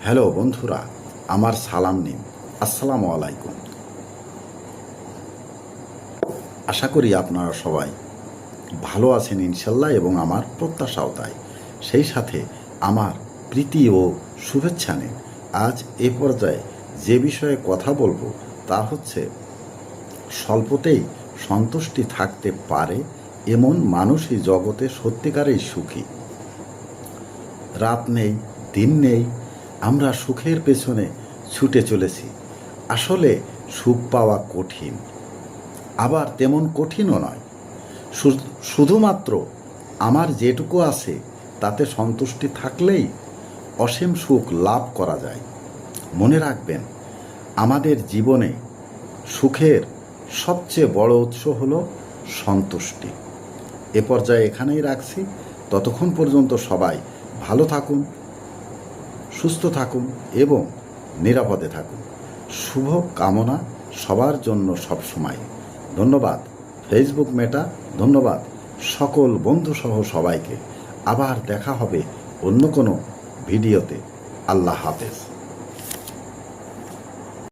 Hello বন্ধুরা, আমার সালাম নিন। আসসালামু আলাইকুম। আশা করি আপনারা সবাই ভালো আছেন ইনশাল্লাহ, এবং আমার প্রত্যাশাও তাই। সেই সাথে আমার প্রীতি ও শুভেচ্ছা নিন। আজ এ পর্যায়ে যে বিষয়ে কথা বলবো তা হচ্ছে, স্বল্পতেই সন্তুষ্টি থাকতে পারে এমন মানুষই জগতে সত্যিকারেই সুখী। রাত নেই, দিন নেই, আমরা সুখের পেছনে ছুটে চলেছি। আসলে সুখ পাওয়া কঠিন, আবার তেমন কঠিনও নয়। শুধুমাত্র আমার যেটুকু আছে তাতে সন্তুষ্টি থাকলেই অসীম সুখ লাভ করা যায়। মনে রাখবেন, আমাদের জীবনে সুখের সবচেয়ে বড় উৎস হলো সন্তুষ্টি। এ পর্যায়ে এখানেই রাখছি। ততক্ষণ পর্যন্ত সবাই ভালো থাকুন, সুস্থ থাকুন এবং নিরাপদে থাকুন। শুভ কামনা সবার জন্য সবসময়। ধন্যবাদ ফেসবুক মেটা, ধন্যবাদ সকল বন্ধুসহ সবাইকে। আবার দেখা হবে অন্য কোনো ভিডিওতে। আল্লাহ হাফেজ।